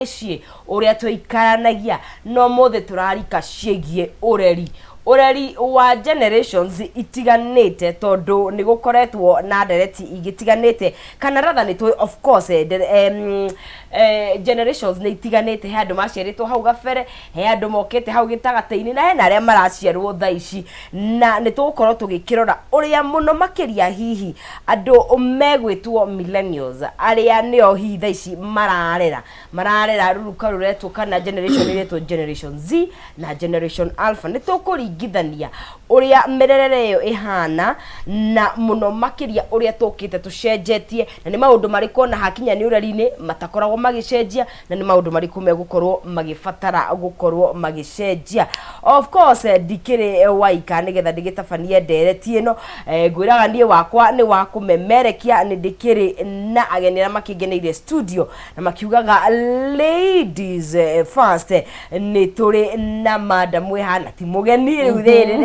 Cie uria tuikaranagia no mothe turarika ciegie ureri wa generations itiganite tondu ni gukoretwo na ndereti igitiganite kana rather ni of course generations ni itiganite he andu maciaritwo hau gabere he andu mokete hau gitagateini na he na aria maraciarwo thaici na ni tugukorwo tugikirora uria muno makiria hihi andu megwitwo millennials aria nio hihi thaici mararera ruruka ruretwo kana generation iretwo generation Z na generation alpha ni tukuringithania uria mererere yo ihana na muno makiria uria tukite tucenjetie na ni maundu mariko na hakinya ni ureri-ini matakoragwo magicenjia na ni maundu mariko megukorwo magifatara gukorwo magicenjia. Of course dikire waika nigetha ndigitabanie ndereti ino ngwiraga nie wakwa ni wa kumemerekia ni dikire na agenera makingeneire studio na makiugaga ladies first ni turi na madam wehana ti mugeni riu thiri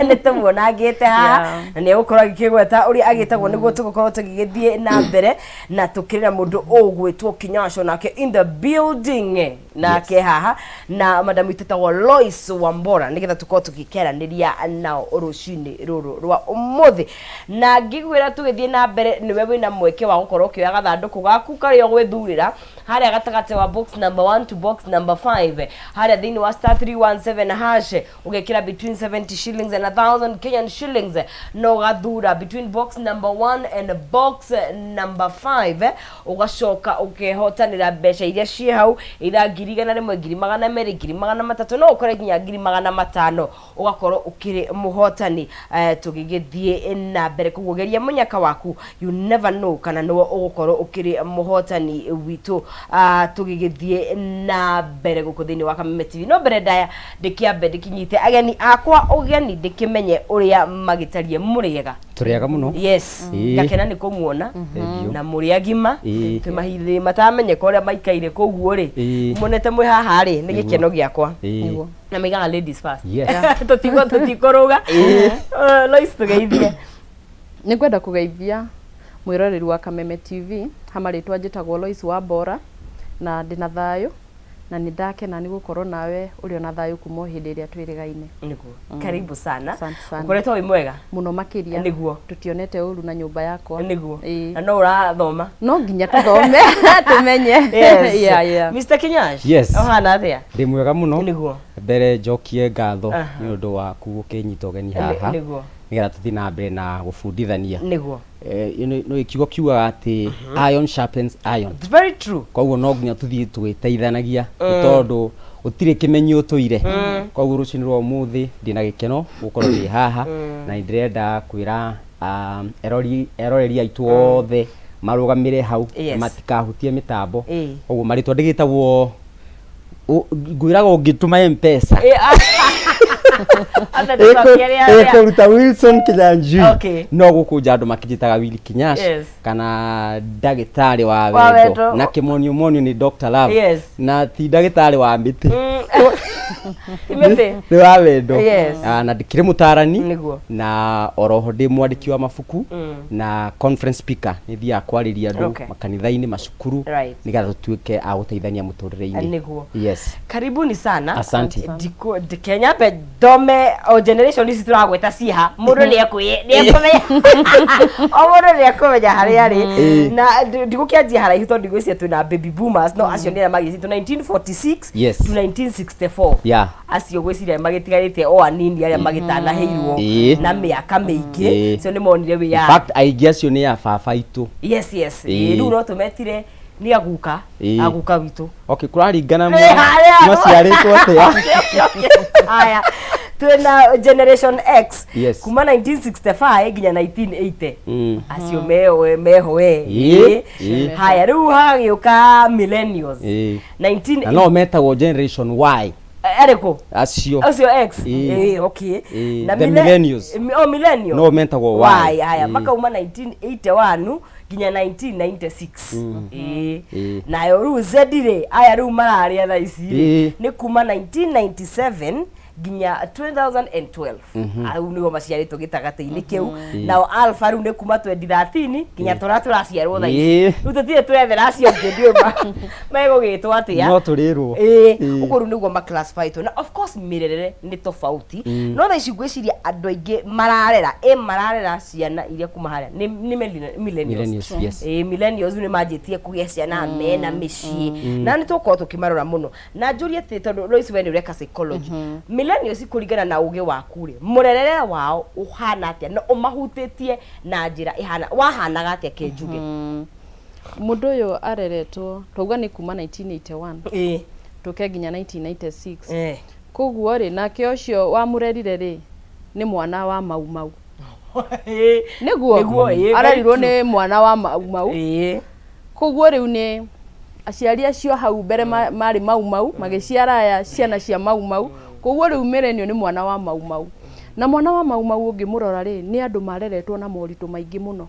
ni tumwona agite ha na ni gukora gikigweta uri agitagwo niguo tugukorwo tugigithie na mbere na tukirira mundu ugwitwo kinyasho nake in the building nake haha na madam itetagwo Lois Wambora nigetha tukorwo tugikeraniria nao rucini ruru rwa umuthi na ngigwira tugithie na mbere niwe wina mweke wa gukorwo kioya gathanduku gaku kario gwithurira haria gatagate wa box number 1 to box number 5 haria thini wa star 317 hash ugekira between 70 shillings and 1000 Kenyan shillings no gathura between box number 1 and box number 5 ugashoka ukehotanira mbeca iria cie hau ira ngirigana rimwe ngiri magana meri ngiri magana matatu no ukore nginya ngiri magana matano ugakorwo ukiri muhotani tugigithie na mbere kugugeria munyaka waku you never know kana no ugukorwo ukiri muhotani witu tugigithie na mbere guku thini wa Kameme TV no mbere ndaya ndikiambe ndikinyite ageni akwa ugeni ndikimenye uria magitarie muriega turiaga muno yes ngakena ni kumuona na muri agima tumahithiri matamenye ko uria maikaire koguo ri monete mwe haha ri ni gikeno giakwa niguo na migaga ladies first tutikuruga Lois tugeithie ni kwenda kugeithia mwiroreri wa Kameme TV hamaritwa njitagwo Lois Wambora na ndina thayo na nindakena ni gukorwo nawe uri ona thayo kumo hindi iria twirigaine niguo karibu sana sana ukoretwo wi mwega muno makiria niguo tutionete uru na nyumba yakwa niguo na no urathoma no nginya tuthome tumenye yeah Mr. Kinyash yes ohana athia ndi mwega muno niguo mbere njokie ngatho ni undu wa kugukinyita ugeni haha niguo nigetha tuthi na mbere na gubundithania niguo no ikigo kiugaga ati iron sharpens iron. It's very true. Koguo no nginya tuthie twiteithanagia tondu utire kimenyo tuire koguo rucini rwa umuthi ndina gikeno gukorwo ndi haha na ndirenda kwira eroreri aitu othe marugamire hau matikahutie mitambo koguo maritwa ndigitagwo ngwiraga ungituma M-Pesa kuruta Wilson Kinyanju no gukunja andu makijitaga Willy Kinyash kana ndagitari wa wendo na kimonio monio ni Dr. Love na ti ndagitari wa miti imete ni wa wendo na ndikire mutarani na oroho ndi mwandiki wa mafuku na conference speaker ni thia kwariria andu makanitha-ini macukuru nigatha tutuike a guteithania muturire-ini yes karibuni sana asante Kenya be dome o generation isi turagweta ciha mundu ni akumenya o mundu ni akumenya hari ari na ndigukianjia haraihu tondu ndigwiciria twina baby boomers no acio nira magicitu 1946 to 1964 acio gwiciria magitigarite o anini aria magitanaheirwo na miaka mingi cio ni monire wi ya in fact aigi acio ni ya baba itu yes riu no tumetire ni aguka witu okay kuraringana maciaritwo atia aya twina generation X kuma 1965 nginya 1980 acio mehoe haya riu hagiuka millennials 19 no metagwo generation Y eriko acio X okay na millennials millennial no metagwo Y haya makauma 1981 nginya 1996 nayo riu Z aya riu mararia tha ici ni kuma 1997 nginya 2012 au nigo maciarĩtwo gĩtagatĩ-inĩ kĩu nao alpha rĩu nĩ kuma 2013 nginya tũraciarwo thaa ici rĩu tũtirĩ twethera acio angĩ ndiũma megũgĩtwo atĩa no tũrĩrwo ũguo rĩu nĩguo maclassifyĩtwo na of course mĩrerere nĩ tofauti no thaa ici ngwĩciria andũ aingĩ mararera ciana iria kuma harĩa nĩ millennials millennials nĩ manjĩtie kũgĩa ciana mena mĩciĩ na nĩ tũkorwo tũkĩmarora mũno na njũrie atĩ tondũ Lois we nĩ ũreka psychology millennials kũringana na ũgĩ waku rĩ mũrerere wao ũhana atĩa na ũmahutĩtie na njĩra ihana wahanaga atĩa Kĩnjuge mũndũ ũyũ areretwo twauga nĩ kuma 1981 tũke nginya 1996 koguo rĩ nake ũcio wa mũrerire rĩ nĩ mwana wa mau nĩguo arerirwo nĩ mwana wa mau koguo rĩu nĩ aciari acio hau mbere marĩ mau magĩciara aya ciana cia mau koguo rĩu Millennial nĩ mwana wa mau na mwana wa mau ũngĩmũrora rĩ nĩ andũ mareretwo na moritũ maingĩ mũno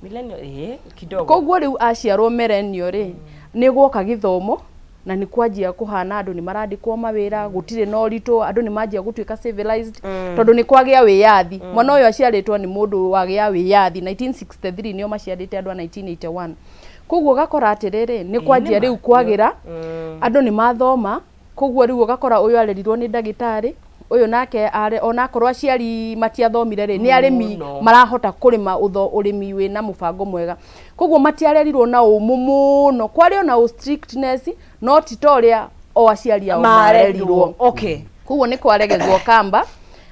Millennial kidogo koguo rĩu aciarwo Millennial rĩ nĩ gwoka gĩthomo na nĩ kwanjia kũhana andũ nĩ marandĩkwo mawĩra gũtirĩ na ũritũ andũ nĩ manjia gũtuĩka civilized tondũ nĩ kwagĩa wĩyathi mwana ũyũ aciarĩtwo nĩ mũndũ wagĩa wĩyathi 1963 nĩo maciarĩte andũ a 1981 koguo gakora atĩrĩrĩ nĩ kwanjia rĩu kwagĩra andũ nĩ mathoma koguo rĩu gakora ũyũ arerirwo nĩ ndagĩtarĩ ũyũ nake onakorwo aciari matiathomire rĩ nĩ arĩmi marahota kũrĩma ũrĩmi wĩna mũbango mwega koguo matiarerirwo na ũmũ mũno kwarĩ ona strictness no ti toria o aciari ao marerirwo koguo nĩ kwaregezwo kamba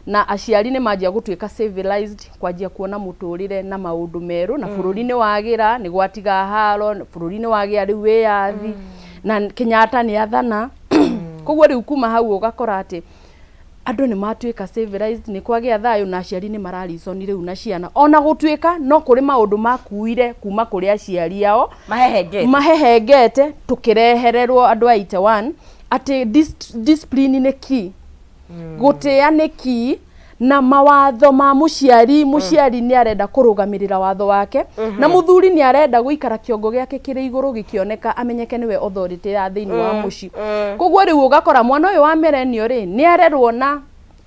na aciari nĩ manjia gũtuĩka civilized kwanjia kuona mũtũrĩre na maũndũ merũ na bũrũri nĩ wagĩra nĩ gwatiga haro bũrũri nĩ wagĩa rĩu wĩyathi na Kenyatta nĩ athana koguo rĩu kuma hau ũgakora atĩ andũ nĩ matuĩka civilized nĩ kwagĩa thayũ na aciari nĩ marariconi rĩu na ciana ona gũtuĩka no kũrĩ maũndũ makuire kuma kũrĩ aciari ao mahehengete tũkĩrehererwo andũ a 81 atĩ discipline nĩ key gũtĩa nĩ key na mawatho ma mũciari nĩ arenda kũrũgamĩrĩra watho wake na mũthuri nĩ arenda gũikara kĩongo gĩake kĩrĩ igũrũ gĩkĩoneka amenyeke nĩwe authority ya thĩinĩ wa mũciĩ koguo rĩu ũgakora mwana ũyũ wa Millennial rĩ nĩ arerwo na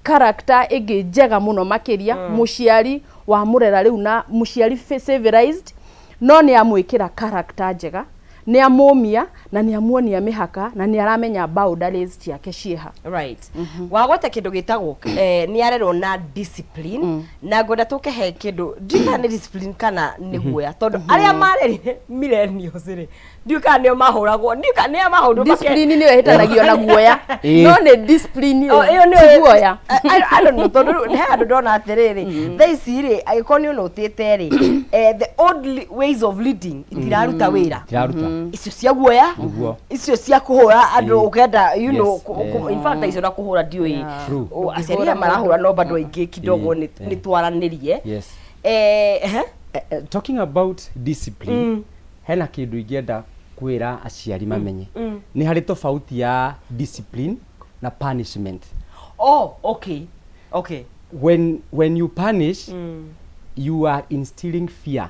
character ĩngĩ njega mũno makĩria mũciari wa mũrera rĩu na mũciari civilized no nĩ amwĩkĩra character njega nĩ amũmia na nĩ amuonia mĩhaka na nĩ aramenya boundaries ciake ciĩha right wagweta kĩndũ gĩtagwo nĩ arerwo na discipline na ngwenda tũkehe kĩndũ ndika nĩ discipline kana nĩ guoya tondũ arĩa marerire Millennials rĩ ndika nĩo mahũragwo ndika nĩo mahũndũ discipline nĩyo ĩtanagio na guoya no nĩ discipline ĩyo nĩ guoya I don't know tondũ he andũ ndona atĩrĩrĩ thaa ici rĩ agĩkorwo nĩ ũnotĩte rĩ the old ways of leading itiraruta wĩra icio cia guoya icio cia kuhura andũ ukenda you know in fact icio na kuhura ndioi aciari marahura no bado aingĩ kidogo nĩ twaranĩrie talking about discipline hena kĩndũ ingĩenda kwĩra aciari mamenye nĩ harĩ tofauti ya discipline na punishment okay when you punish you are instilling fear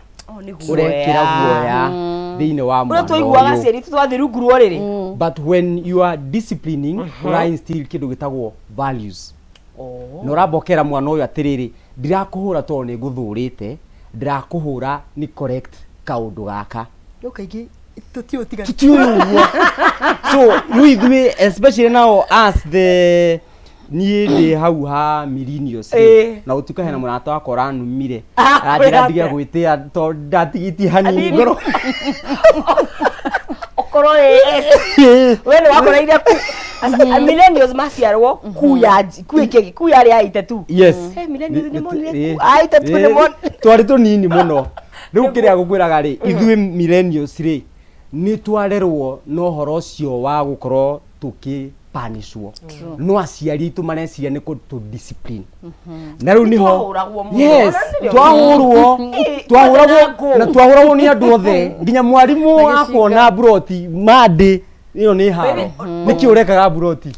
urekĩra guoya thĩinĩ wa mwana ũyũ cieri twathi rungurwo rĩrĩ but when you are disciplining ura instill kĩndũ gĩtagwo values no ũrambokera mwana ũyũ atĩrĩrĩ ndirakũhũra tondũ nĩ ngũthũrĩte ndirakũhũra ni correct kaũndũ gaka kaingĩ tutiũtiga so we especially now as the niĩ ndĩ hau ha Millennials na utuka hena mũrata wakwa ũranumire njĩra ndige gwĩtĩa tondũ ndatigiti hanini ngoro okorwo we nĩ wakoreire Millennials maciarwo kuya rĩ aite tu Millennials nĩ monire aite tu nĩ mon twarĩ tũnini mũno rĩu kĩrĩa gũkwĩraga rĩ ithuĩ Millennials rĩ nĩ twarerwo no horo ũcio wa gũkorwo punishwo no aciari tu mareciria nĩ kũ discipline na rĩu niho yes twahũrwo na twahũragwo nĩ andũ othe nginya mwarimũ akona broti mande ĩyo nĩ haro nĩkĩ ũrekaga broti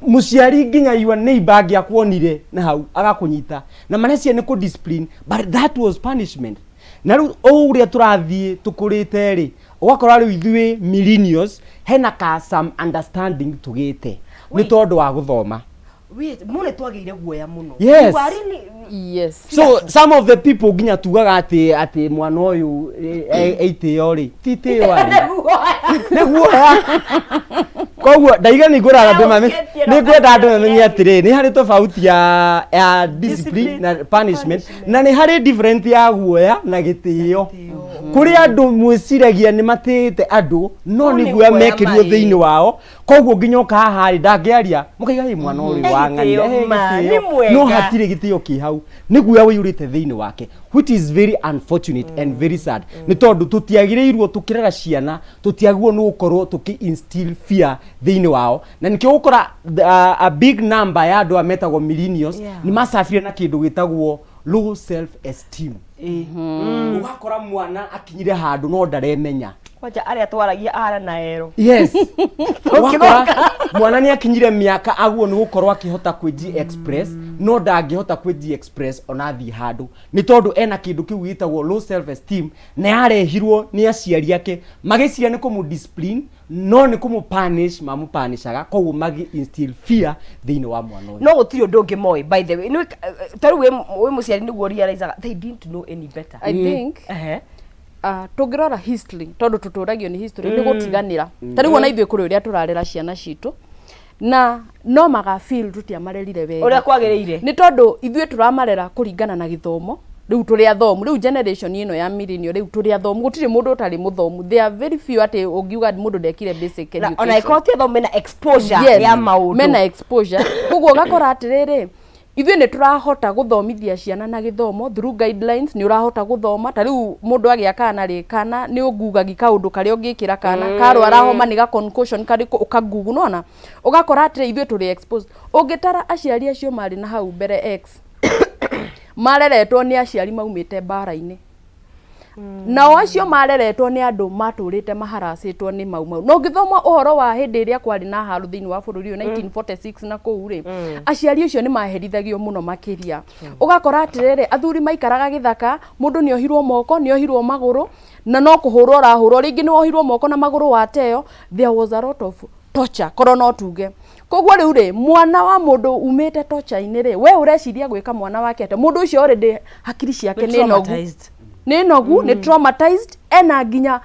mũciari nginya your neighbor angĩakuonire na hau agakũnyita na mareciria nĩ kũ discipline but that was punishment na rĩu ũrĩa tũrathiĩ tũkũrĩte rĩ ũgakora rĩu ithuĩ Millennials hena ka some understanding tugĩte ni tondu wa guthoma. Wait, mune twageire guoya muno. Yes. Yes. So some of the people nginya tugaga ati mwana uyu eitio ri titio ari niguo koguo ndaiga ni nguraga ndumame ni ngwenda andu mamenye atiri ni hari tofauti ya discipline na punishment na ni hari different ya guoya na gitio kuri andu mwiciragia ni matite andu no ni guoya mekirio thiini wao koguo nginya ukaha ndangiaria mukaiga hi mwana uyu wa ng'ani no hatire gitio ki hau ni guoya wiyurite thiini wake, which is very unfortunate and very sad. Ni tondu tutiagirirwo tukirera ciana tutiagwo no gukorwo tuki instill fear thiini wao na nikio gukora a big number ya andu ametagwo millennials ni masafire na kindu gitagwo low self esteem. Ugakora mwana akinyire handu no ndaremenya kwaja aria twaragia ara na ero. Yes. Mwana ni akinyire miaka aguo ni gukorwo akihota kwiji express no ndangihota kwiji express ona thi handu ni tondu ena kindu kiu gitagwo low self esteem na yarehirwo ni aciari ake magiciria ni kumu discipline no ni kumu punish mamu punishaga koguo magi instill fear thiini wa mwana uyu no gutiri undu ungi moi by the way no taru we muciari niguo realize they didn't know any better. I think tungirora history tondu tuturagio ni history ni gutiganira tariu ona ithuĩ kuri uria turarera ciana citu na no maga feel tutia marerire wega uria kwagiriire ni tondu ithuĩ turamarera kuringana na githomo riu turi athomu riu generation ino ya millennial riu turi athomu gutire mundu utari muthomu there are very few ati ungiuga mundu ndekire basic education ona ikoti athomu mena exposure ya maundu mena exposure koguo gakora atiriri ithuĩ ni turahota guthomithia ciana na githomo through guidelines ni urahota guthoma tariu mundu agia kana ri kana ni ungugagi kaundu karia ungikira kana karo arahoma ni ga concussion kari ukagugu nona ugakora atire ithuĩ turi exposed ungitara aciari acio mari na hau mbere x mareretwo ni aciari maumite bara-ini nao acio mareretwo ni andu maturite maharacitwo ni mau no ngithoma uhoro wa hindi iria kwari na haru thiini wa bururi 1946 na kuu ri aciari acio ni maherithagio muno makiria ugakora atiriri athuri maikaraga githaka mundu ni ohirwo moko ni ohirwo maguru na no kuhurwo rahurwo ringi ni ohirwo moko na maguru wateo there was a lot of torture korona tuge koguo riu ri mwana wa mundu umite torture-ini ri we ureciria gwika mwana wake ate mundu ucio already hakiri ciake ni nogu ni traumatized ena nginya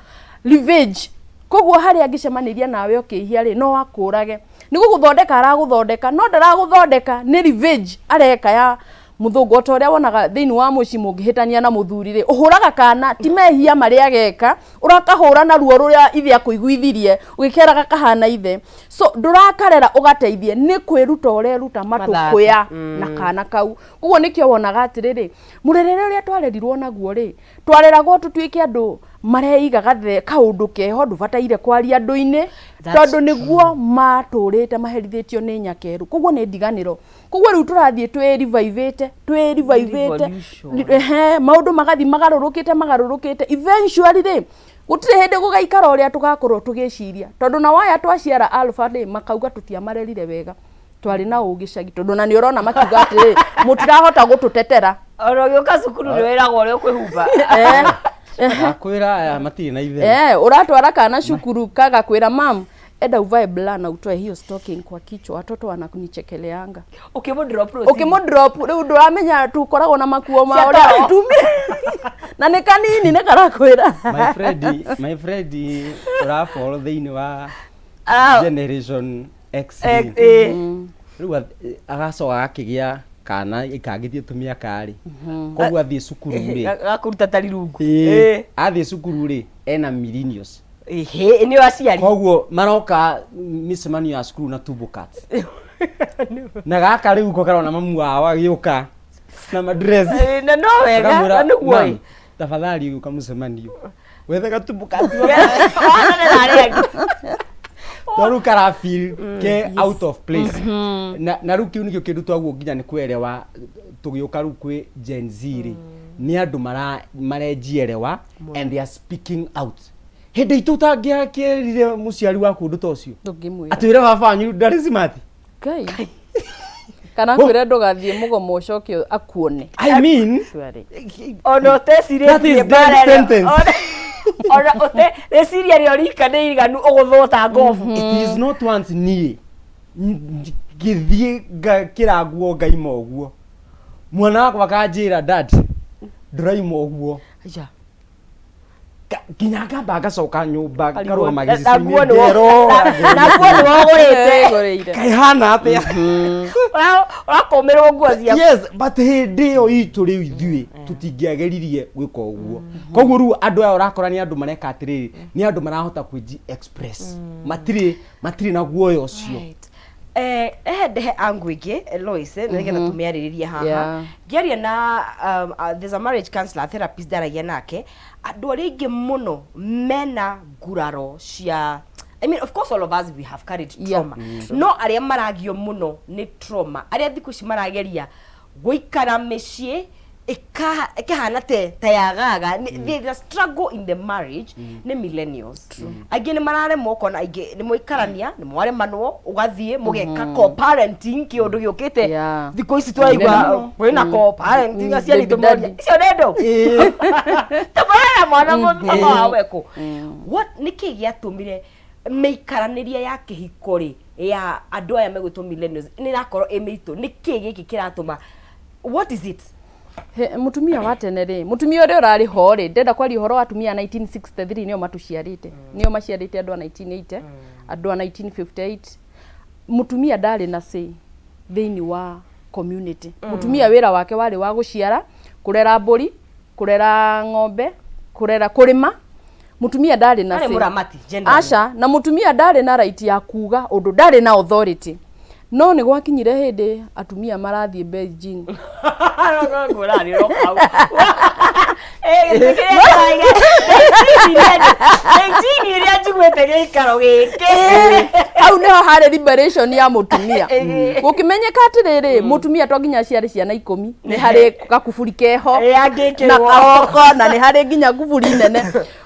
revenge koguo hari angicemaniria nawe ukihia ri no akurage ni guguthondeka araguthondeka no ndaraguthondeka ni revenge areka ya muthungu otoria wonaga thiini wa muci mungihitania na muthuri ri uhuraga kana ti mehia mari ageka urakahura na ruo ruria ithe akuiguithirie ugikeraga kahana ithe so ndurakarera ugateithie ni kwiruta ureruta matukuya na kana kau koguo nikio wonaga atiriri murerere uria twarerirwo naguo ri twareragwo tutuike andu mareigaga the kaundu keho ndubataire kwaria andu-ini tondu niguo maturite maherithitio ni nyakeru koguo ni ndiganiro koguo riu turathie twi revivate maundu magathi magarurukite eventually ri gutire hindi gugaikara uria tugakorwo tugiciria tondu na waya twaciara alpha ri makauga tutiamarerire wega twari na ugicagi tondu na ni urona makiuga atiri mutirahota gututetera oro gioka cukuru ni wiragwo uri kwihumba akwira matiri na ithe uratwara kana cukuru kagakwira mam enda uvae blana utoe hiyo stocking kwa kichwa watoto wanakunichekeleanga ukimudrop riu nduramenya tukoragwo na makuo mao tumire na ni kanini ni karakwira my friend urafolo thiini wa generation X riu agacoka akigia kana ikangithie tumia kari koguo athie cukuru ri gakuruta tarirungu athie cukuru ri ena millennials ni aciari koguo maroka micemanio ya cukuru na tumbo cut na gaka riu ko karona mamu wao agiuka na madress na no wega na niguo tafadhali uka mucemanio wethe gatumbo cut toru kara feel ke out of place na ruki unikio kindu twaguo nginya ni kwerewa tugiuka ru kwi Gen Z ri ni andu marenjierewa and they are speaking out hindi itu tangiakirire muciari wa kundu tocio atwire baba wanyu ndari smart kai kana kwire ndugathie mugomo ucokio akuone I mean ono tesire ni bare ora ote resiria rio rika ni iganu uguthota ngofu it is not once ni ngithie ngakiragwo ngaima uguo mwana wakwa akanjira dad nduraima uguo aja kinya ngamba ngacoka nyumba ngarwa naguo magicicio nĩ wogũrĩte kaihana atia ũrakomerwo nguo cia yes but hindi yo itu riu ithuĩ tutingiageririe gwika uguo koguo riu andu aya urakora ni andu mareka atiriri ni andu marahota kwiji express matiri na guoyo ucio ndehe angu ingĩ Lois nĩgetha tũmĩarĩrĩrie haha ngĩaria na there's a marriage counselor therapist ndaragia nake andũ arĩa aingĩ mũno mena nguraro cia I mean of course all of us we have carried trauma no arĩa maragio mũno nĩ trauma arĩa thikũ ici marageria gũikara mĩciĩ ikahana ta yagaga the struggle in the marriage nĩ millennials aingĩ nĩ mararemwo kona aingĩ nĩ mũikarania nĩ mwaremanwo ũgathiĩ mũgeka co-parenting kĩũndũ gĩũkĩte thikũ ici tũraigua kwĩna co-parenting aciari tũmoria icio nĩ ndũ tũmara mwana mũthaka wa weko what nĩ kĩĩ gĩatũmire mĩikaranĩrie ya kĩhiko rĩ ya andũ aya megwĩtwo millennials nĩ ĩrakorwo ĩmĩitũ nĩ kĩĩ gĩkĩ kĩratũma what is it mutumia wa tene ri mutumia uria urari ho ri ndenda kwari uhoro wa atumia 1963 nio matuciarite nio maciarite andu 1980 andu 1958 mutumia ndari na say thiini wa community mutumia wira wake wari wa guciara kurera mburi kurera ng'ombe kurima mutumia ndari na say aca na mutumia ndari na right ya kuga undu ndari na authority no ni gwakinyire hindi atumia marathie Beijing ngorani rokau Beijing iria njiguite gikaro giki au neho hare liberation ya mutumia gukimenyeka atiriri mutumia to nginya ciari ciana 10 ni hari gakuburi keho na kahoko na ni hari nginya kuburi nene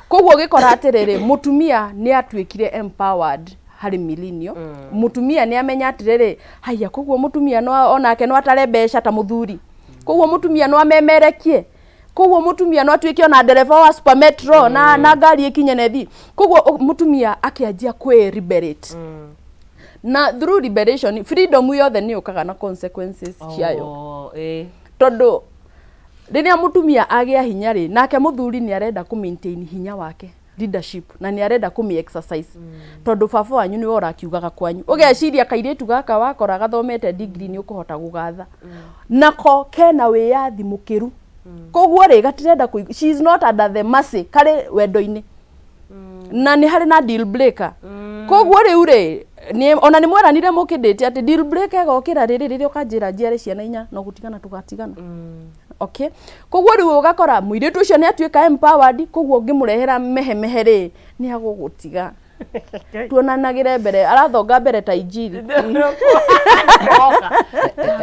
koguo gikora atiriri mutumia ni atwikire empowered hari millennial mutumia ni amenya atiriri haya koguo mutumia no onake no atare mbeca ta muthuri koguo mutumia no amemerekie koguo mutumia no atwike ona ndereva wa super metro na ngari ikinye nethi koguo mutumia akianjia kwe liberate na through liberation freedom yothe ni ukaga na consequences ciayo tondu riria mutumia agia hinya ri nake muthuri ni arenda ku maintain hinya wake leadership na ni arenda ku exercise tondu baba wanyu ni ora kiugaga kwanyu ugeciria kairitu gaka wakora gathomete degree ni ukuhota gugatha nako kena wiyathi mukiru koguo ri gatirenda she is not under the mercy kare wendo-ini na ni hari na deal breaker koguo riu ri ni ona ni mweranire mukindite ati deal breaker gokira riri ukanjira njiare ciana inya no gutigana tugatigana okay koguo riu ugakora muiritu ucio ni atuika empowered koguo ngimurehera mehemehe ri ni agugutiga tuonanagire mbere arathonga mbere ta injiri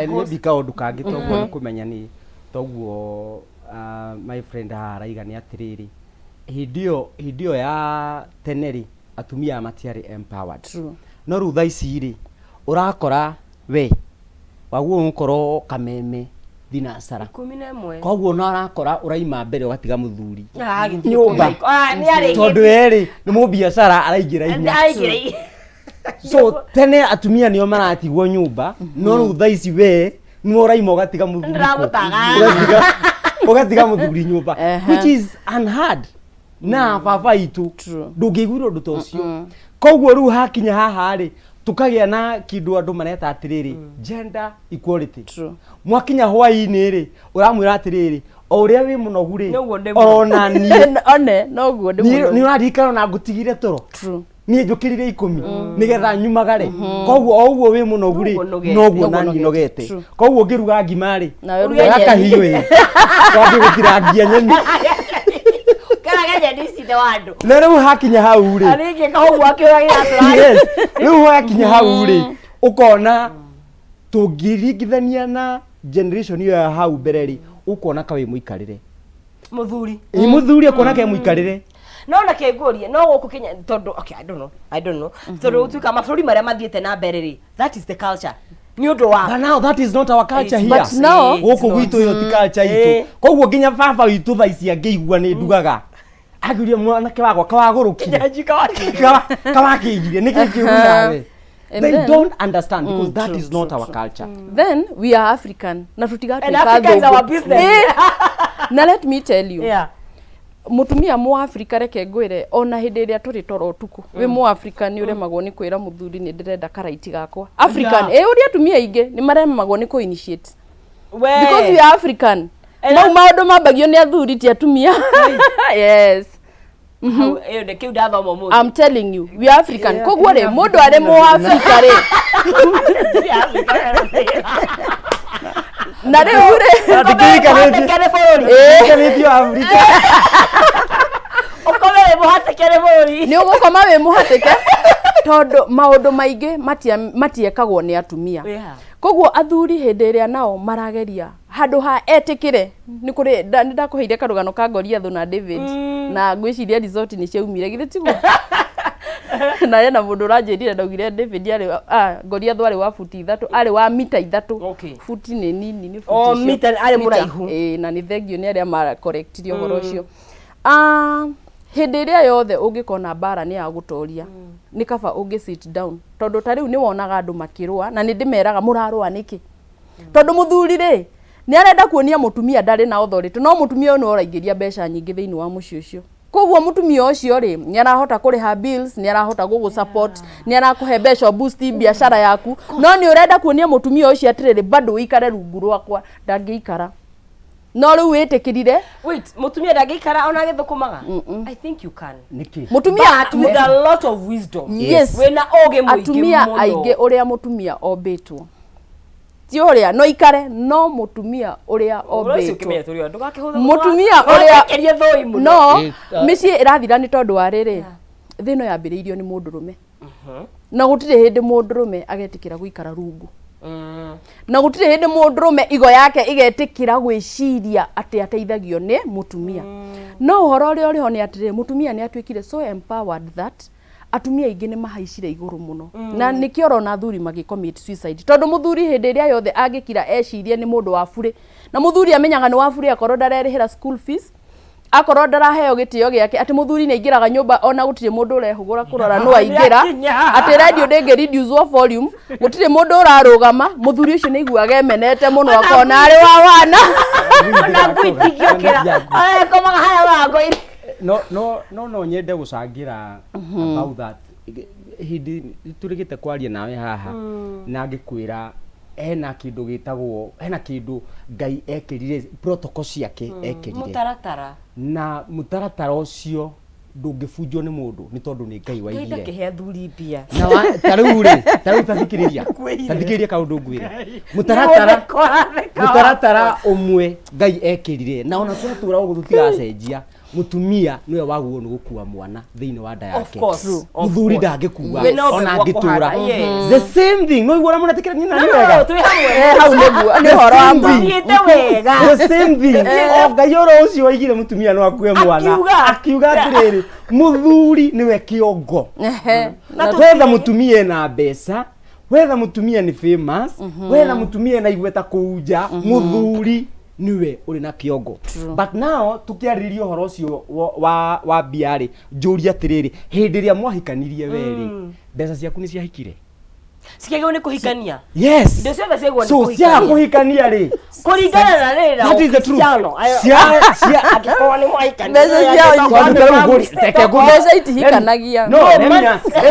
ni bika undu kangi toguo ni kumenya ni toguo my friend araiga ni atiriri hindio ya teneri atumia matiari empowered no ru thaici ri urakora we waguo ukoro Kameme thinacara 11 koguo no arakora uraima mbere ugatiga muthuri nyumba ni ari tondu eri ni mu biashara araingira inya so tene atumia nio maratigwo nyumba no ru thaici we ni uraima ugatiga muthuri ugatiga muthuri nyumba which is unheard na baba itu ndungigwiro ndu tocio koguo ru hakinya haha ri tukagia na kindu andu mareta atiriri gender equality mwakinya hwai-ini ri uramwira atiriri o uria wi munogu ri ona ni one no guo ni urarikana na ngutigire toro ni njukirire 10 nigetha nyumagare koguo o uguo wi munogu ri no guo na nyinogete koguo ngiruga ngima ri akahiyo ri wathi gutirangia nyeni na riu hakinya hau ri riu hakinya hau ri ukona tungiringithania na generation iyo ya hau mbere ri ukona kawe muikarire muthuri ukona ke muikarire no na kengurie no guku Kenya tondu okay I don't know tondu tuka maburi maria mathiete na mbere ri that is the culture ni undu wa but now that is not our culture here but now guku gwitu yo ti culture itu koguo nginya baba witu thaici angeigua ni ndugaga agurie mwanake wagwa kawaguruki kinyaji kawakigire niki kiuga nawe they don't understand because that is not our culture. Then we are African na And Africa is our business. Na let me tell you, Yeah. mutumia mu Africa reke ngwire ona hindi iria turi toro tuku we mu Africa ni uremagwo ni kwira muthuri ni ndirenda karaiti gakwa African uri atumia ingi ni maremagwo ni ko initiate because we are African no maundu mambagio ni athuri ti atumia. Yes. I'm telling you, we are African. Kogwo re mundu ari mu Africa re na re ure Ndikikanitio Africa ukomere muhatekere buri ni ugukoma we muhateke tondu maundu maingi matiekagwo ni atumia. Kogwo athuri hindi iria nao marageria handu ha etikire ni kuri ndakuheire karugano ka Ngoria Thu na David na ngwiciria resort ni ciaumire githe tiguo na yena mundu ranjirire ndaugire David ari Ngoria Thu ari wa futi 3 ari wa mita 3 futi ni nini ni futi mita ari muraihu na ni thengio ni aria ma correctirio horo ucio. Hindi iria yothe ungikona bara ni ya gutoria ni kaba ungi sit down tondu ta riu ni wonaga andu makirua na ni ndimeraga murarua niki tondu muthuri ri ni arenda kuonia mutumia ndari na authority no mutumia uyu no oraingiria mbeca nyingi thiini wa muci ucio. Kogwo mutumia ucio ri ni arahota kuriha bills ni arahota gugu support ni arakuhe mbeca boost biashara yaku no ni urenda kuonia mutumia ucio atiriri bado uikare rungu rwakwa ndangiikara no riu witikirire wait mutumia ndangikara ona githukumaga I think you can mutumia with a lot of wisdom. Yes, wena oge muingi atumia aingi uria mutumia obetwo ti uria no ikare no mutumia uria obetwo mutumia uria no mici irathira ni tondu wa riri thino yambiriirio ni mundurume na gutire hindi mundurume agetikira guikara rungu na gutire hindi mundurume igo yake igetikira gwiciria ati ateithagio ni mutumia no uhoro uri uri ho ni atire mutumia ni atwikire so empowered that atumia ingi ni mahaicire iguru muno na nikio na athuri magi commit suicide tondu muthuri hindi iria yothe angikira ecirie ni mundu wa bure na muthuri amenyaga ni wa bure akorwo ndarerihira school fees akorwo ndaraheo gitio giake ati muthuri ni ingiraga nyumba ona gutire mundu urehugura kurora no aingira ati radio ndenge reduce volume gutire mundu urarugama muthuri ucio ni iguaga emenete muno akona ari wa wana na ngwitigio kira komaga haya wango no nyende gucangira about that hindi turigite kwaria nawe haha na ngikwira hena kindu gitagwo hena kindu Ngai ekirire protocol ciake ekirire mutaratara na mutaratara ucio ndungibunjwo ni mundu ni tondu ni Ngai waigire ngai ndakihe athuri mbia na tariu tathikiriria kaundu ngwira mutaratara umwe Ngai ekirire na ona twatura ugu tutigacenjia mutumia niwe waguo ni gukua mwana thiini wa nda yake muthuri ndangikua ona ngitura the same thing no igora munatikira nyina ni wega twi hamwe hau neguo ni horo amba yite wega the same thing Ngai oro ucio waigire mutumia no akue mwana akiuga atiriri muthuri niwe kiongo na twetha mutumia na mbeca wetha mutumia ni famous wetha mutumia na igweta kuuja muthuri niwe uri na kiongo but now tukiaririo horo ucio wa biari njuria atiriri hindi ria mwahikanirie weri mbeca ciaku ni ciahikire sikegeo ni kuhikania yes ndio sema segwa ni kuhikania so kuhikania ri kuringana na rira that is the truth cia akikwa ni mwahikania mbeca ciao mbeca itihikanagia no let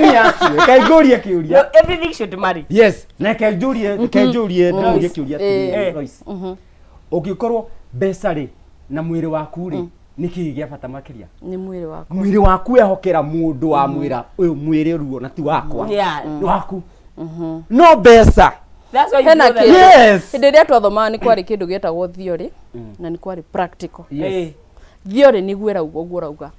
me ask you kaiguria kiuria everything should marry yes na kaigurie ndio kiuria Royce ugikorwo mbeca ri na mwiri waku ri niki gia bata makiria ni mwiri waku ehokera mundu wa mwira uyu mwiri ruo na ti wakwa ni waku no mbeca that's why hena you yes hindi ria twathomaga ni kwari kindu getagwo theory na ni kwari practical yes theory ni gwira uguo rauga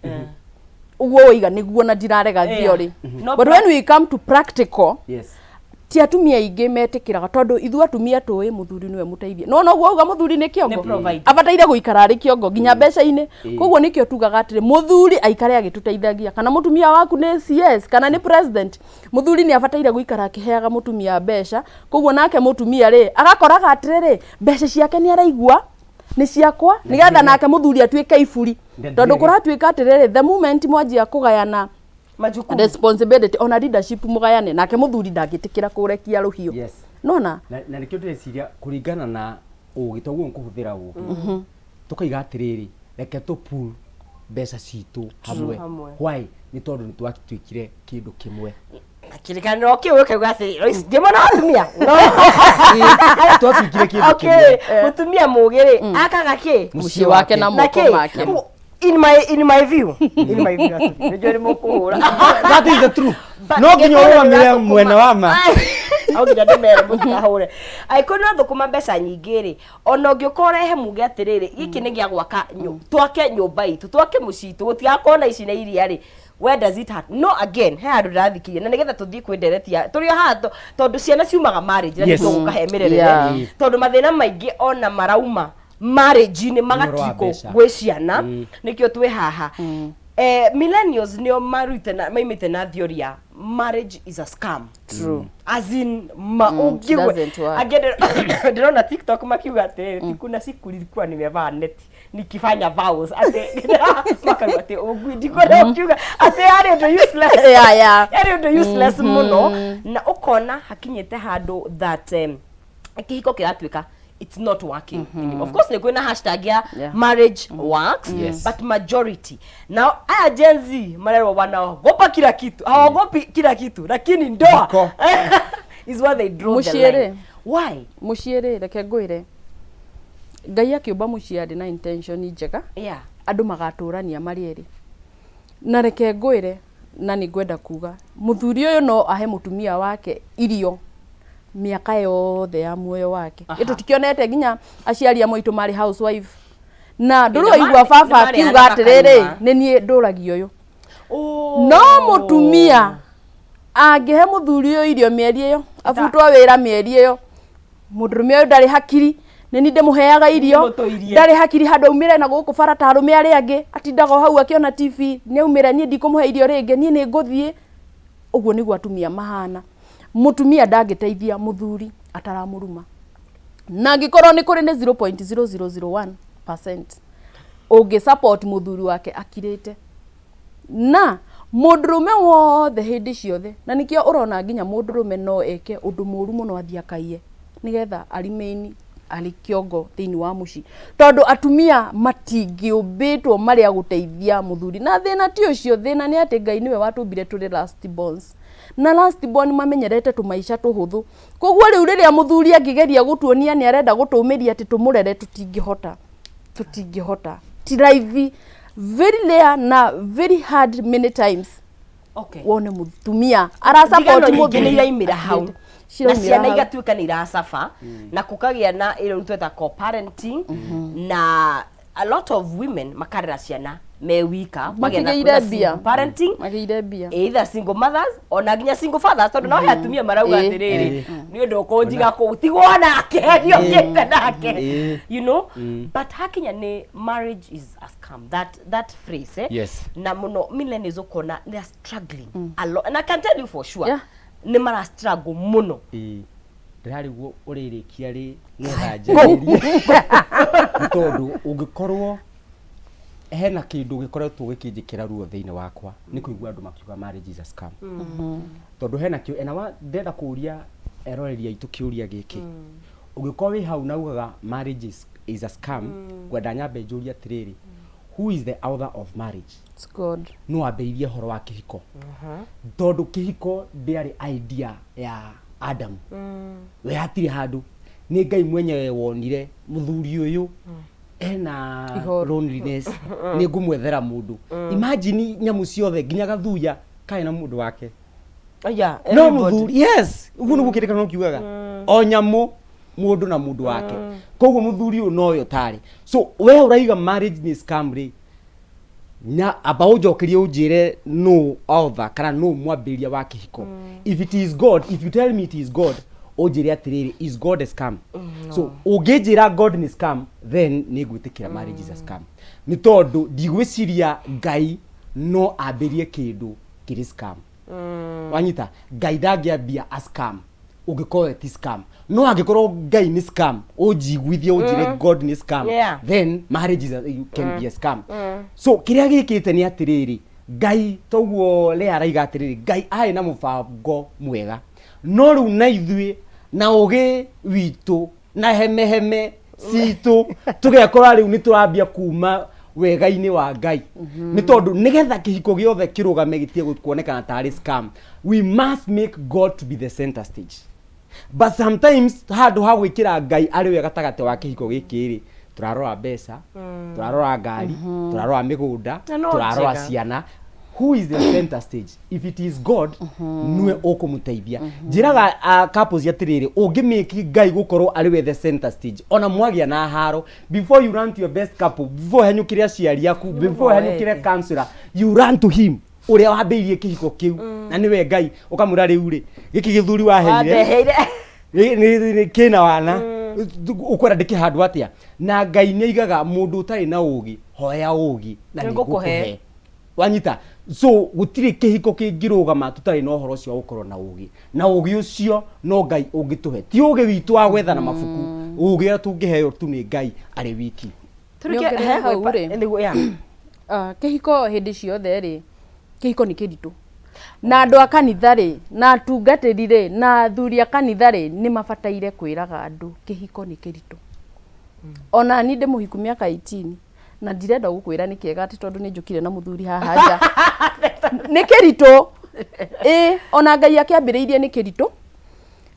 uguo wiga niguo na ndirarega theory but when we come to practical yes ti atumia ingi metikiraga tondu ithu atumia tuwi muthuri niwe muteithie no guo uga muthuri ni kiongo abataire guikara ri kiongo ginya mbeca-ini koguo nikio tugaga atire muthuri aikare agituteithagia kana mutumia waku ni CS kana ni president muthuri ni abataire guikara akiheaga mutumia mbeca koguo nake mutumia ri agakoraga atiriri mbeca ciake ni araigua ni ciakwa nigetha nake muthuri atuike iburi tondu kuratuika atiriri the moment mwanjia kugayana majukumu responsibility ona leadership mugayane nake muthuri ndagitikira kurekia ruhiu yes nona na nikio ndeciria kuringana na ugitoguo nkuhuthira guku tukaiga atiriri reke tu pool mbeca citu hamwe why ni tondu ni twakitwikire kindu kimwe kirikaniro kiu ukauga ati ndimo na atumia no twakitwikire kindu kimwe okay mutumia mugiri akaga ki muci wake na moko make in my view nijori mukuhura that is the truth no nginya urumire mwena wama au nginya ndemere mutahure aikona thukuma mbeca nyingiri ona ngiokorehe muge atiriri giki ni gia gwaka twake nyumba itu twake mucitu gutigakona ici na iria ri where does it hurt no again he andu rathikiria na nigetha tuthii kwenderetia turi hato tondu ciana ciumaga marriage na tugukahemerere tondu mathina maingi ona marauma marriage ni magatiko gwe ciana nikio twi haha millennials nio marute na maimite na theory ya marriage is a scam true as in ungigwe ndona TikTok makiuga ati kuna siku nilikuwa nimevaa net nikifanya vows ati makaruga ati ndikora ukiuga ati ari ndo useless ari ndo useless muno na ukona hakinyete handu that kihiko kiratwika it's not working of course ni kwina hashtag ya marriage works but majority now aya Gen Z marero wanaogopa kila kitu hawagopi kila kitu lakini ndoa is what they draw the line why muciere reke ngwire Ngai akiumba muciari na intention njega andu magaturania marieri na reke ngwire na ni ngwenda kuga muthuri uyu no ahe mutumia wake irio miaka yothe ya muoyo wake itu tikionete nginya aciari amwe itu mari housewife na nduru igwa baba akiuga atiriri ni nie nduragio uyu no mutumia angihe muthuri uyu irio mieri iyo afutwo wira mieri iyo murume uyu ndari hakiri ni ni ndemuheaga irio ndari hakiri handu umire na guku bara ta arume ari angi atindaga hau akiona TV ni umire ni ndikumuhe irio ringi ni ni nguthie uguo niguo atumia mahana mutumia ndangiteithia muthuri ataramuruma na ngikorwo ni kuri ni 0.0001% ungi support muthuri wake akirite na mundurume wothe hindi ciothe na nikio urona nginya mundurume no eke undu muru muno athiakaie nigetha arimeni ali kiongo thini wa muci tondu atumia matingiumbitwo maria guteithia muthuri na thina ti ucio thina ni ati Ngai niwe watumbire turi last bonds na last born mamenyerete tumaisha tuhuthu koguo riu riria muthuri angigeria gutuonia ni arenda gutumiria ati tumurere tutingihota ti live very rare na very hard many times wone mutumia ara support muthuri iraimira hau na ciana igatuika ni irasafa na kukagia na ile tweta co-parenting na a lot of women makarera ciana me wika magena parenting either single mothers ona nginya single fathers tondu no atumia marauga atiriri ni undu kunjiga kutigwana akerio kete nake you know but hakinya ni marriage is a scam that phrase na muno millennials ukona they are struggling a lot and I can tell you for sure ni mara struggle muno ndari guo uririkia ri nthajiririe tondu ungikorwo hena kindu gikoretwo gikinjikira ruo thiini wakwa ni kuigua andu makiuga marriage is a scam tondu hena kio ena ndenda kuria eroreria itu kiuria giki ungikorwo wi hau naugaga marriage is a scam gwenda nyambe njuria tiriri who is the author of marriage it's God no ambeirie horo wa kihiko tondu kihiko ndiari idea ya Adam we hatire handu ni Ngai mwenyewe wonire muthuri uyu ena loneliness ni ngumwethera mundu imagine nyamu ciothe nginya gathuya kae na mundu wake no muthuri uguo ni gukirika no kiugaga o nyamu mundu na mundu wake koguo muthuri uyu no yo tari so we uraiga marriage ni scam ri na abaujokerie ujire no author kana no mwambiria wa kihiko if it is God, if you tell me it is God ujire atiriri is God a scam so ugejira God ni scam then ni gwitikira marriage is a scam ni tondu ndigwiciria Ngai no ambirie kindu kiri scam wanyita Ngai ndangiambia a scam ugikorwo ti scam no angikorwo Ngai ni scam ujigwithie ujire God ni scam then marriage is can be a scam so kiria gikite ni atiriri Ngai toguo le araiga atiriri Ngai ai na mubango mwega no riu na ithui na ugi witu na hemeheme citu tugekora riu ni turambia kuma wega-ini wa Ngai ni tondu nigetha kihiko giothe kirugame gitie kuonekana tari scam. We must make God to be the center stage, but sometimes handu ha gwikira Ngai ari we gatagate wa kihiko gikiri turarora mbeca turarora ngari turarora migunda turarora ciana. Who is the center stage? If it is God, nwe okumuteithia. Njiraga couples yatiriri ungimiki Ngai gukorwo ari we the center stage. Ona mwagia na haro before you run to your best couple, before hanyukire aciari yaku, before hanyukire counselor, you run to him. Uria wambirie kihiko kiu na niwe Ngai ukamura riu ri giki githuri waheire ni kina wana ukwera ndikihandu atia na Ngai ni aigaga mundu utari na ugi hoya ugi na nigukuhe wanyita. So gutire kihiko kingirugama tutari no horo cio gukorwo na ugi ucio no Ngai ungituhe ti ugi witu wa gwetha na mabuku ugi ra tungiheo tu ni Ngai ari wiki kihiko hindi ciothe ri kihiko ni kiritu na andu a kanitha ri na atungatiri ri na athuri a kanitha ri ni mabataire kwiraga andu kihiko ni kiritu. Ona ni ndi muhiku miaka 18 na ndirenda gukwira ni kiega ati tondu ni njukire na muthuri haha nja ni kirito ona Ngai akiambiriirie ni kirito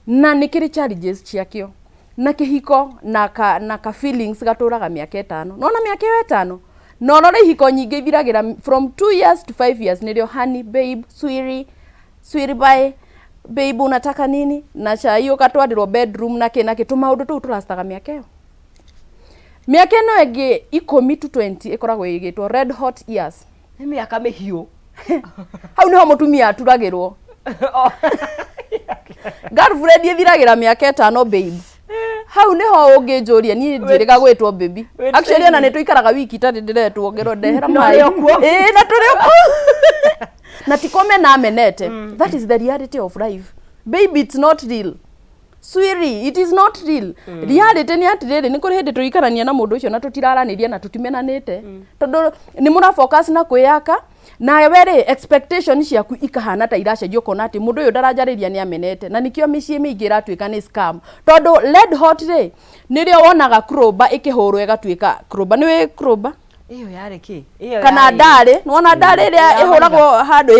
na ni kiri challenges ciakio na kihiko na ka feelings gaturaga miaka 5 nona miaka 5 no ihiko nyingi ithiragira from 2 years to 5 years nirio honey babe sweetie bye babe unataka nini na chai ukatwadirwo bedroom na kina maundu tu turastaga miaka iyo. Miaka ino enge 10 to 20 ikoragwo igitwo red hot years. Ni miaka mihiu. Hau niho mutumia aturagirwo. Girlfriend ithiragira miaka 5 babe. Hau niho unginjuria ni njiriga gwitwo baby. Actually na nituikaraga wiki tati ndiretwo ngero ndehera mai. Na turi okuo. Na tikome na amenete. That is the reality of life. Baby, it's not real. Sweetie, it is not real. Reality ni atiriri ni kuri hindi tuikarania na mundu ucio na tutiraraniria na tutimenanite. Tondu ni mura focus na kwiyaka na were expectation ciaku ikahana ta iracenjio kona ati mundu uyu darajariria ni amenete na nikio micii mingi iratuika ni scam. Tondu red hot ri nirio wonaga kroba ikihurwo igatuika kroba niwe kroba iyo yari ki kana ndari ni wona ndari iria ihuragwo handu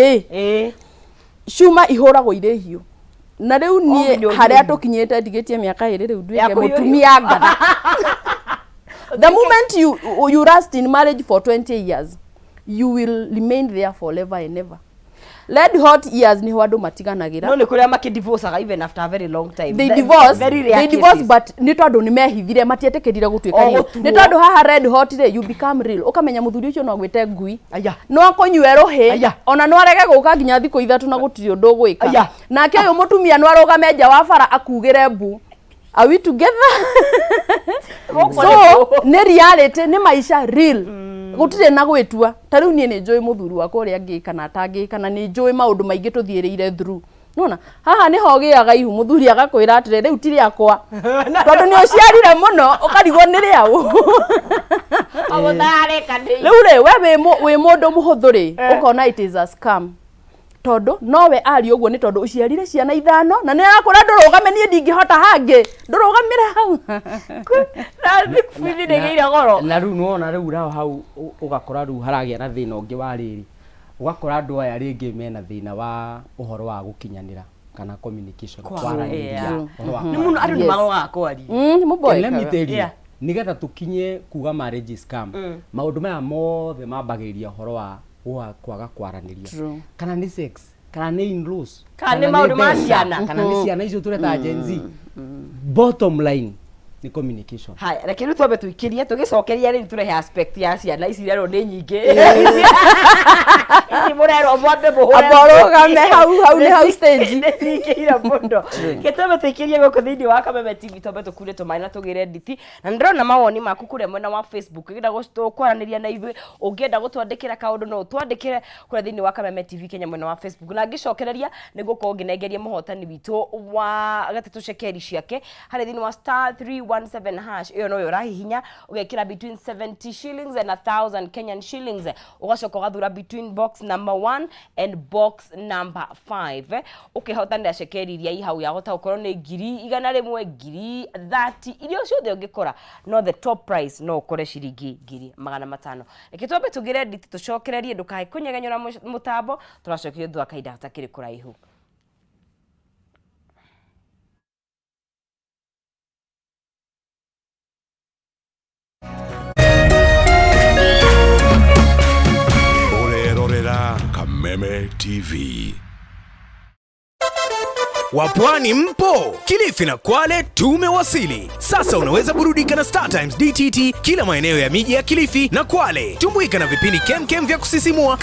shuma ihuragwo ire hiu na riu ni haria tukinyete ndigitie miaka 2 riu nduike mutumia ngana. The moment you rest in marriage for 20 years you will remain there forever and ever. Red hot years ni hwadu matiganagira no ni kuria makidivorceaga even after a very long time. They divorce but ni tondu ni mehithire matietekerire gutuika ni tondu haha red hot re you become real ukamenya muthuri ucio no gwite ngui no akunywe rohi ona no arege guka nginya thiko 3 na gutiri undu gwika nake uyu mutumia no arugame nja wa bara akugire mbu are we together? So ni reality ni maisha real gutire na gwitua ta riu nie ni njui muthuri wakwa uri angika na atangika na ni njui maundu maingi tuthiirire through nona haha ni hogiaga ihu muthuri agakwira atire riu tiri akwa tondu ni uciarire muno ukarigwo ni riau aguthare kani riu ri we mundu muhuthuri ukona it is a scam tondu nowe ari uguo ni tondu uciarire ciana 5 na ni arakura ndurugame nie ndingihota hangi ndurugamire hau na thikufini ngiira goro na riu nuona riu rao hau ugakora riu haragia na thina ungi wa riri ugakora andu aya ringi mena thina wa uhoro wa gukinyanira kana communication kwaranĩria ni muno andu ni magoga kwari let me tell you nigetha tukinye kuga marriage scam maundu maya mothe mambagiriria uhoro wa kwaga kwaranĩria kana ni sex kana ni in-laws kana ni maundu ma ciana kana ni ciana icio tureta Gen Z. Bottom line ni communication. Hai reke riu twambe tuikirie tugicokeria riu turehe aspect ya ciana ici rero ni nyingi ici murero mwambe muhure aborogame hau stage ikira mundo getwe tuikirie goko thiini wa Kameme TV twambe tukure tumaina tugire nditi na ndirona mawoni maku kure mwena wa Facebook ngenda gukwaraniria na ithui ungienda gutwandikira kaundu no twandikire kure thiini wa Kameme TV Kenya mwena wa Facebook na ngicokereria nigukorwo nginengerie muhotani witu wa gatatu cekeri ciake hari thiini wa star 3 517 hash iyo no yorahihinya ugekira between 70 shillings and 1000 Kenyan shillings ugacoka ugathura between box number 1 and box number 5 ukihotanira cekeri iria ihau ya gota ukorwo ni ngiri igana rimwe ngiri 30 irio ciothe ungikora no the top price no ukore ciringi ngiri 500 ikitwambe tugire nditi tucokererie ndukae kunyegenyora mutambo turacokerio thwa kaida takiri kuraihu Kameme TV. Wapwani mpo? Kilifi na Kwale tumewasili. Sasa unaweza burudika na Star Times DTT kila maeneo ya miji ya Kilifi na Kwale. Tumbuika na vipindi kem vya kusisimua.